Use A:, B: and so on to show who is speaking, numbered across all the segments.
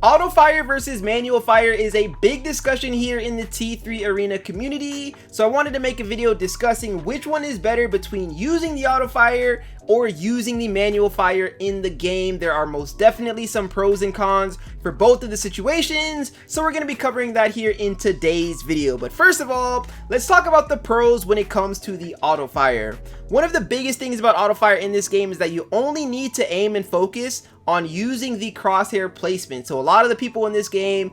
A: Auto fire versus manual fire is a big discussion here in the T3 Arena community, so I wanted to make a video discussing which one is better between using the auto fire or using the manual fire in the game. There are most definitely some pros and cons for both of the situations, so we're going to be covering that here in today's video. But first of all, let's talk about the pros when it comes to the auto fire. One of the biggest things about auto fire in this game is that you only need to aim and focus on using the crosshair placement. So a lot of the people in this game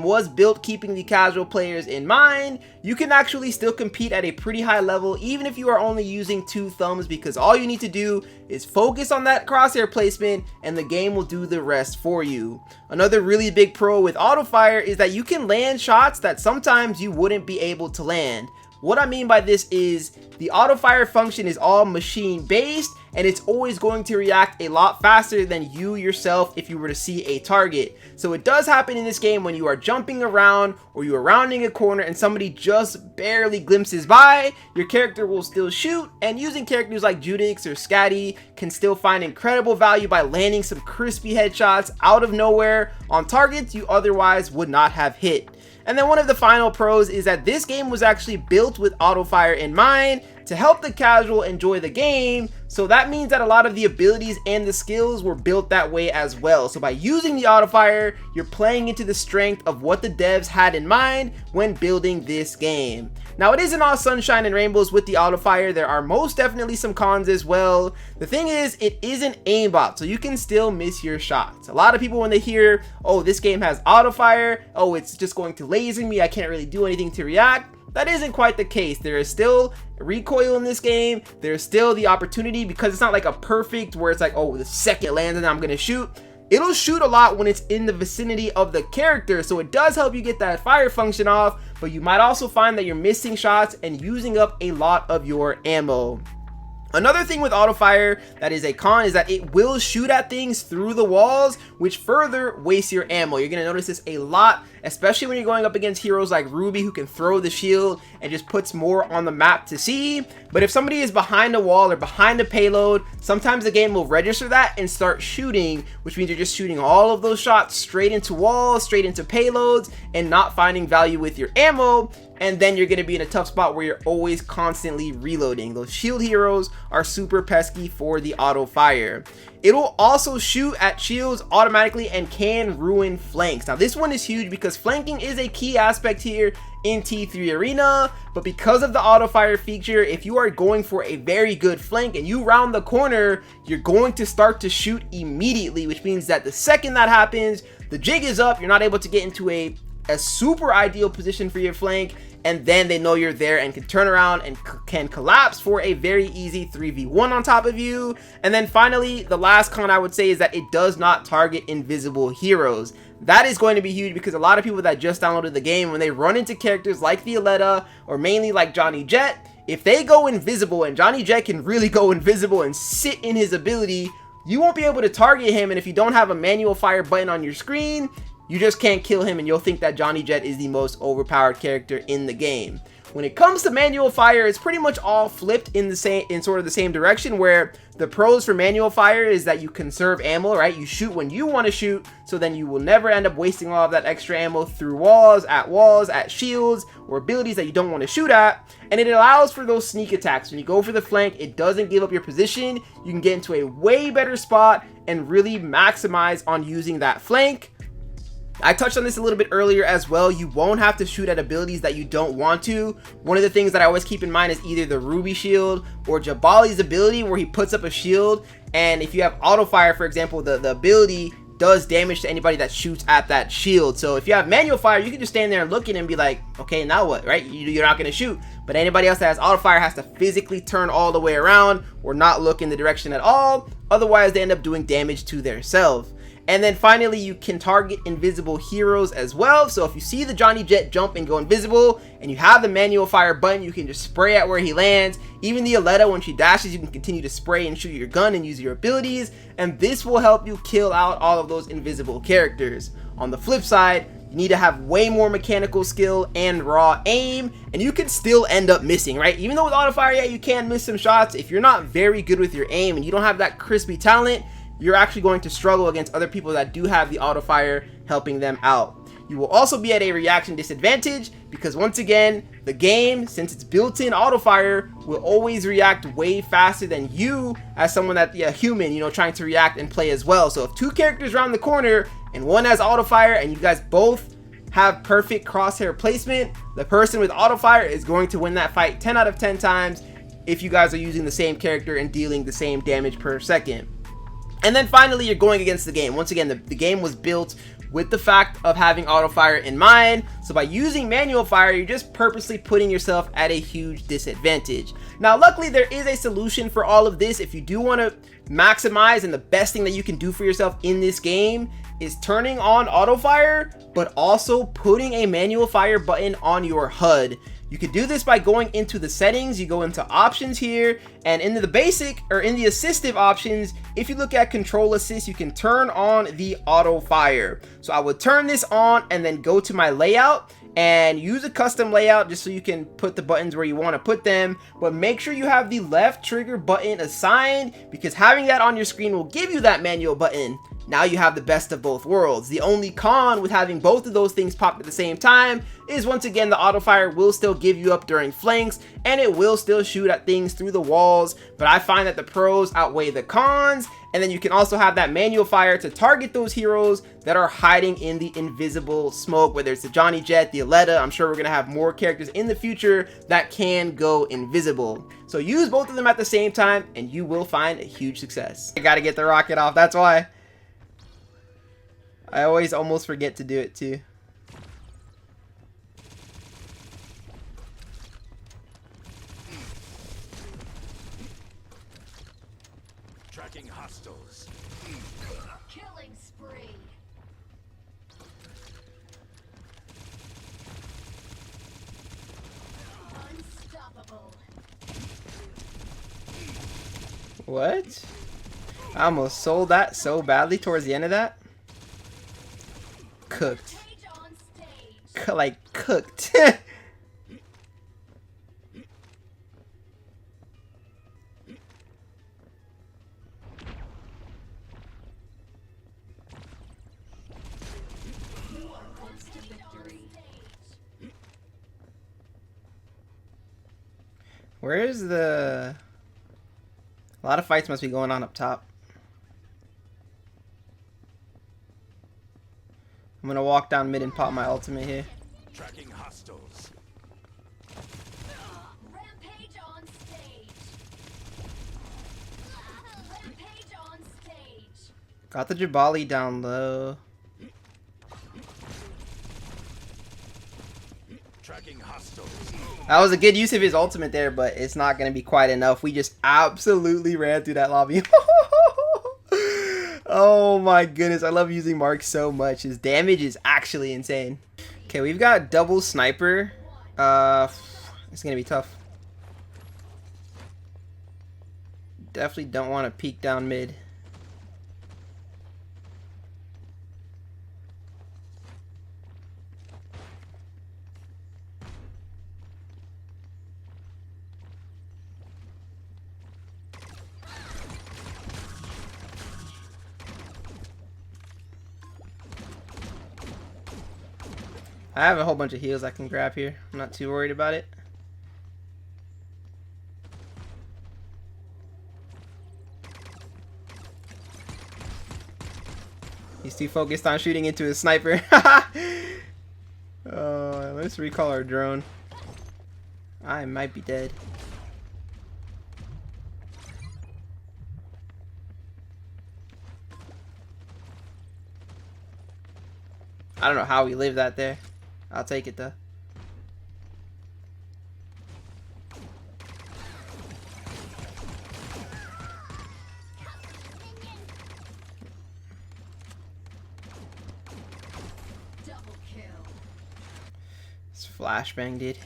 A: was built keeping the casual players in mind. You can actually still compete at a pretty high level even if you are only using 2 thumbs, because all you need to do is focus on that crosshair placement and the game will do the rest for you. Another really big pro with auto fire is that you can land shots that sometimes you wouldn't be able to land. What I mean by this is the auto fire function is all machine based, and it's always going to react a lot faster than you yourself if you were to see a target. So it does happen in this game when you are jumping around or you are rounding a corner and somebody just barely glimpses by, your character will still shoot, and using characters like Judix or Scatty can still find incredible value by landing some crispy headshots out of nowhere on targets you otherwise would not have hit. And then one of the final pros is that this game was actually built with auto fire in mind to help the casual enjoy the game. So that means that a lot of the abilities and the skills were built that way as well. So by using the auto fire, you're playing into the strength of what the devs had in mind when building this game. Now, it isn't all sunshine and rainbows with the auto fire. There are most definitely some cons as well. The thing is, it isn't aimbot, so you can still miss your shots. A lot of people, when they hear, oh, this game has auto fire, oh, it's just going to laser me, I can't really do anything to react. That isn't quite the case. There is still recoil in this game. There's still the opportunity, because it's not like a perfect where it's like, oh, the second lands and I'm gonna shoot. It'll shoot a lot when it's in the vicinity of the character, so it does help you get that fire function off, but you might also find that you're missing shots and using up a lot of your ammo. Another thing with auto fire that is a con is that it will shoot at things through the walls, which further wastes your ammo. You're going to notice this a lot, especially when you're going up against heroes like Ruby, who can throw the shield and just puts more on the map to see. But if somebody is behind a wall or behind a payload, sometimes the game will register that and start shooting, which means you're just shooting all of those shots straight into walls, straight into payloads, and not finding value with your ammo. And then you're going to be in a tough spot where you're always constantly reloading. Those shield heroes are super pesky for the auto fire. It'll also shoot at shields automatically and can ruin flanks. Now, this one is huge because flanking is a key aspect here in T3 Arena, but because of the auto fire feature, if you are going for a very good flank and you round the corner, you're going to start to shoot immediately, which means that the second that happens, the jig is up, you're not able to get into a super ideal position for your flank, and then they know you're there and can turn around and can collapse for a very easy 3v1 on top of you. And then finally, the last con I would say is that it does not target invisible heroes. That is going to be huge because a lot of people that just downloaded the game, when they run into characters like Violetta or mainly like Johnny Jet, if they go invisible, and Johnny Jet can really go invisible and sit in his ability, you won't be able to target him. And if you don't have a manual fire button on your screen, you just can't kill him, and you'll think that Johnny Jet is the most overpowered character in the game. When it comes to manual fire, it's pretty much all flipped in sort of the same direction, where the pros for manual fire is that you conserve ammo, right? You shoot when you want to shoot, so then you will never end up wasting all of that extra ammo through walls, at shields, or abilities that you don't want to shoot at. And it allows for those sneak attacks. When you go for the flank, it doesn't give up your position. You can get into a way better spot and really maximize on using that flank. I touched on this a little bit earlier as well. You won't have to shoot at abilities that you don't want to. One of the things that I always keep in mind is either the Ruby shield or Jabali's ability, where he puts up a shield, and if you have auto fire, for example, the ability does damage to anybody that shoots at that shield. So if you have manual fire, you can just stand there and look at it and be like, okay, now what, right? You're not going to shoot. But anybody else that has auto fire has to physically turn all the way around or not look in the direction at all. Otherwise, they end up doing damage to themselves. And then finally, you can target invisible heroes as well. So if you see the Johnny Jet jump and go invisible, and you have the manual fire button, you can just spray at where he lands. Even the Aletta, when she dashes, you can continue to spray and shoot your gun and use your abilities. And this will help you kill out all of those invisible characters. On the flip side, you need to have way more mechanical skill and raw aim, and you can still end up missing, right? Even though with auto fire, yeah, you can miss some shots. If you're not very good with your aim and you don't have that crispy talent, you're actually going to struggle against other people that do have the auto fire helping them out. You will also be at a reaction disadvantage because once again, the game, since it's built-in auto fire, will always react way faster than you as someone that, human, you know, trying to react and play as well. So if two characters round the corner and one has auto fire and you guys both have perfect crosshair placement, the person with auto fire is going to win that fight 10 out of 10 times if you guys are using the same character and dealing the same damage per second. And then finally, you're going against the game. Once again, the game was built with the fact of having auto fire in mind. So by using manual fire, you're just purposely putting yourself at a huge disadvantage. Now, luckily, there is a solution for all of this. If you do want to maximize, and the best thing that you can do for yourself in this game is turning on auto fire, but also putting a manual fire button on your HUD. You can do this by going into the settings. You go into options here, and in the basic or in the assistive options, if you look at control assist, you can turn on the auto fire. So I would turn this on and then go to my layout and use a custom layout just so you can put the buttons where you want to put them, but make sure you have the left trigger button assigned, because having that on your screen will give you that manual button. Now you have the best of both worlds. The only con with having both of those things popped at the same time is, once again, the auto fire will still give you up during flanks and it will still shoot at things through the walls, but I find that the pros outweigh the cons. And then you can also have that manual fire to target those heroes that are hiding in the invisible smoke, whether it's the Johnny Jet, the Aletta. I'm sure we're gonna have more characters in the future that can go invisible. So use both of them at the same time and you will find a huge success. I gotta get the rocket off, that's why. I always almost forget to do it too.
B: Tracking hostiles.
C: Killing spree. Unstoppable.
A: What? I almost sold that so badly towards the end of that. Cooked.
C: Stage on stage.
A: Like cooked.
C: You are close to victory.
A: Where's the... A lot of fights must be going on up top. I'm gonna walk down mid and pop my ultimate here.
B: Tracking hostiles.
C: Rampage on stage. Rampage on stage.
A: Got the Jabali down low.
B: Tracking hostiles.
A: That was a good use of his ultimate there, but it's not gonna be quite enough. We just absolutely ran through that lobby. Oh my goodness, I love using Mark so much. His damage is actually insane. Okay, we've got double sniper. It's gonna be tough. Definitely don't want to peek down mid. I have a whole bunch of heals I can grab here. I'm not too worried about it. He's too focused on shooting into his sniper. Let's recall our drone. I might be dead. I don't know how we live that there. I'll take it though.
C: Double kill.
A: It's flashbang, dude.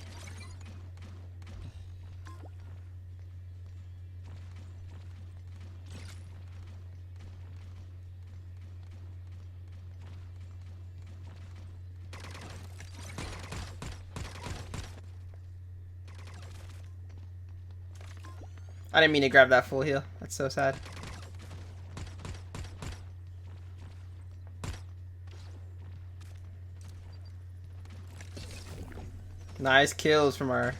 A: I didn't mean to grab that full heal. That's so sad. Nice kills from our...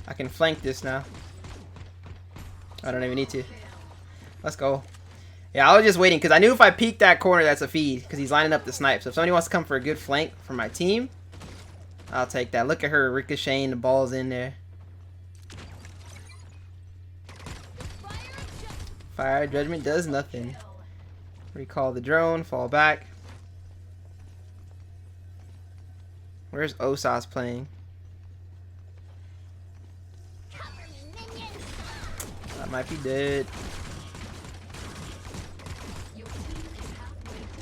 A: I can flank this now. I don't even need to. Let's go. Yeah, I was just waiting because I knew if I peeked that corner, that's a feed because he's lining up the snipe. So if somebody wants to come for a good flank for my team, I'll take that. Look at her ricocheting the balls in there. Fire Judgment does nothing. Recall the drone, fall back. Where's Osas playing? That might be dead.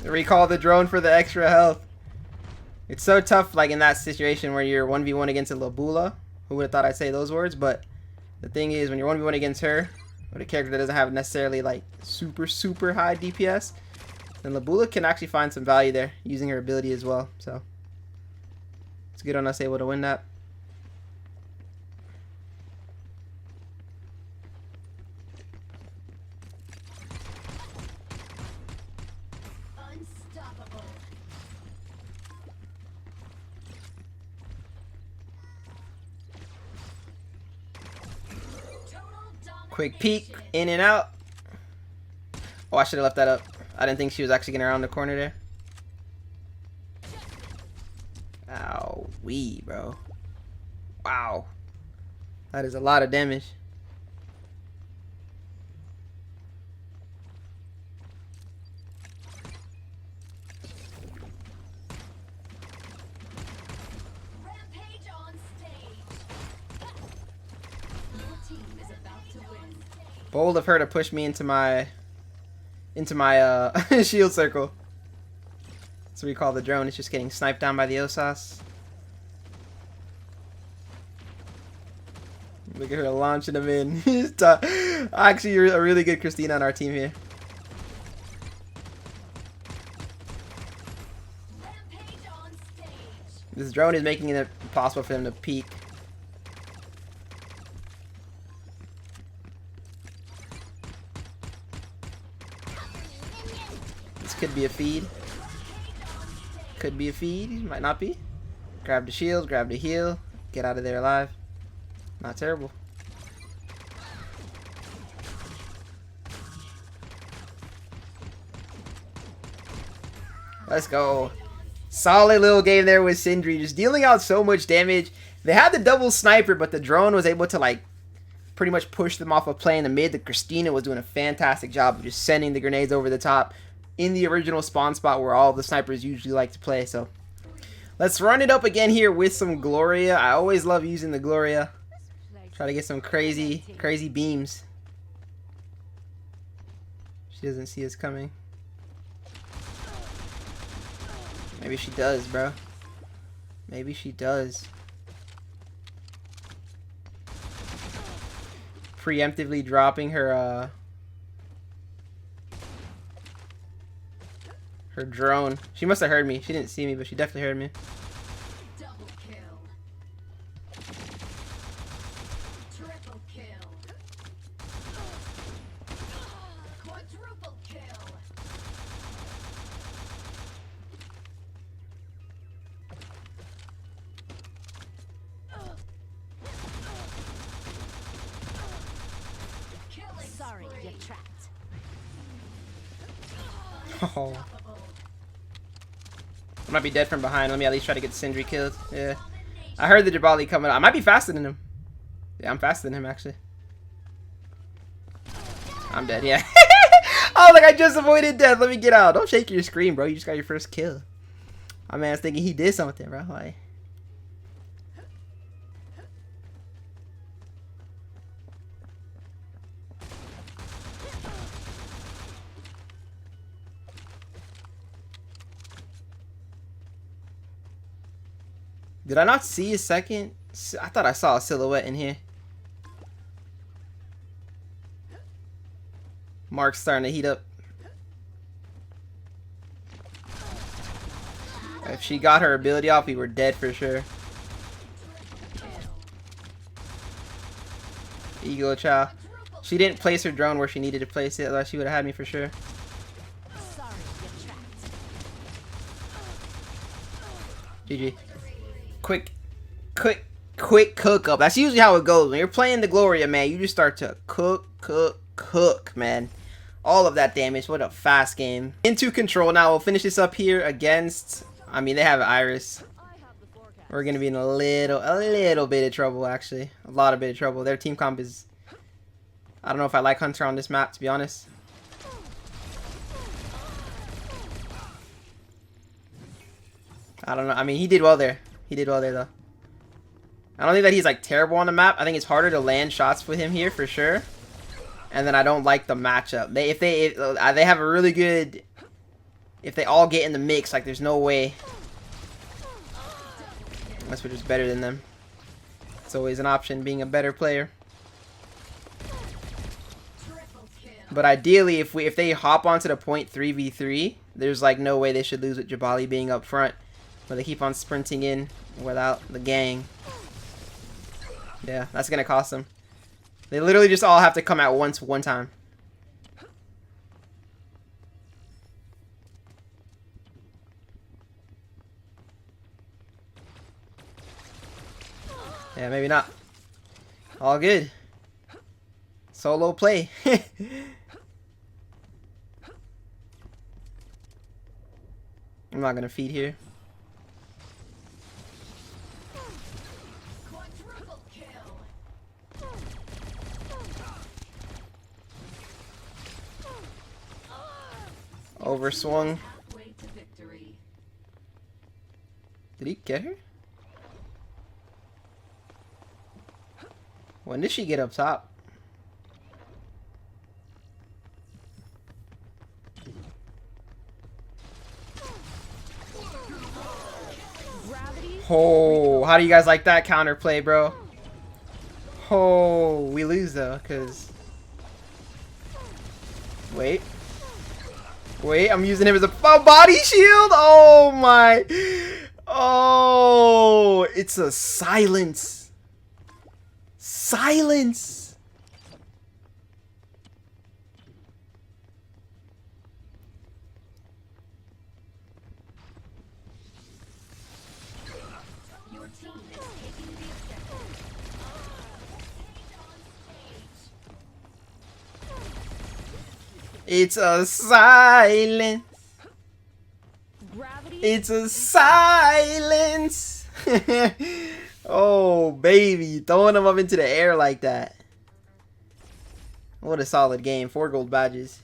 A: Recall the drone for the extra health. It's so tough, like in that situation where you're 1v1 against a Labula. Who would have thought I'd say those words? But the thing is, when you're 1v1 against her, with a character that doesn't have necessarily like super high DPS, then Labula can actually find some value there using her ability as well. So it's good on us able to win that.
C: Unstoppable. Total
A: Quick peek,
C: domination.
A: in and out. Oh, I should have left that up. I didn't think she was actually getting around the corner there. Ow, wee, bro. Wow. That is a lot of damage.
C: Rampage on stage. Your team is about to win.
A: Bold of her to push me into my shield circle. So we call the drone. It's just getting sniped down by the Osas. Look at her launching them in. Actually, you're a really good Christina on our team here.
C: Rampage on stage.
A: This drone is making it impossible for them to peek. This could be a feed. Could be a feed. Might not be. Grab the shield, grab the heal. Get out of there alive. Not terrible. Let's go. Solid little game there with Sindri, just dealing out so much damage. They had the double sniper, but the drone was able to like pretty much push them off a play in the mid. The Christina was doing a fantastic job of just sending the grenades over the top in the original spawn spot where all the snipers usually like to play. So let's run it up again here with some Gloria. I always love using the Gloria. Try to get some crazy beams. She doesn't see us coming. Maybe she does, bro. Maybe she does. Preemptively dropping her her drone. She must have heard me. She didn't see me, but she definitely heard me.
C: Double kill. Triple kill. Quadruple kill. Killing
D: Sorry,
C: spree.
D: you're trapped.
A: Oh. I might be dead from behind. Let me at least try to get Sindri killed. Yeah. I heard the Jabali coming. I might be faster than him. Yeah, I'm faster than him, actually. I'm dead, yeah. Oh, like I just avoided death. Let me get out. Don't shake your screen, bro. You just got your first kill. My man's thinking he did something, bro. Like... Did I not see a second? I thought I saw a silhouette in here. Mark's starting to heat up. If she got her ability off, we were dead for sure. Ego Chow. She didn't place her drone where she needed to place it, otherwise she would have had me for sure.
D: Sorry, you're trapped.
A: GG. Quick quick cook up. That's usually how it goes. When you're playing the Gloria, man, you just start to cook, man. All of that damage. What a fast game. Into control now. We'll finish this up here against... I mean, they have Iris. We're going to be in a little bit of trouble, actually. A lot of bit of trouble. Their team comp is... I don't know if I like Hunter on this map, to be honest. I don't know. I mean, he did well there. He did well there, though. I don't think that he's, like, terrible on the map. I think it's harder to land shots with him here, for sure. And then I don't like the matchup. If they have a really good... If they all get in the mix, like, there's no way. Unless we're just better than them. It's always an option, being a better player. But ideally, if they hop onto the point 3v3, there's, like, no way they should lose with Jabali being up front. But they keep on sprinting in without the gang. Yeah, that's going to cost them. They literally just all have to come at once one time. Yeah, maybe not. All good. Solo play. I'm not gonna feed here.
C: Quadruple kill.
A: Overswung.
C: Halfway to victory.
A: Did he get her? When did she get up top? Oh, how do you guys like that counterplay, bro? Oh, we lose though, cause wait, I'm using him as a body shield. Oh my! Oh, it's a silence. Silence.
C: Your team is taking the objective.
A: It's a silence.
D: Gravity.
A: It's a silence. Oh, baby. Throwing them up into the air like that. What a solid game. 4 gold badges.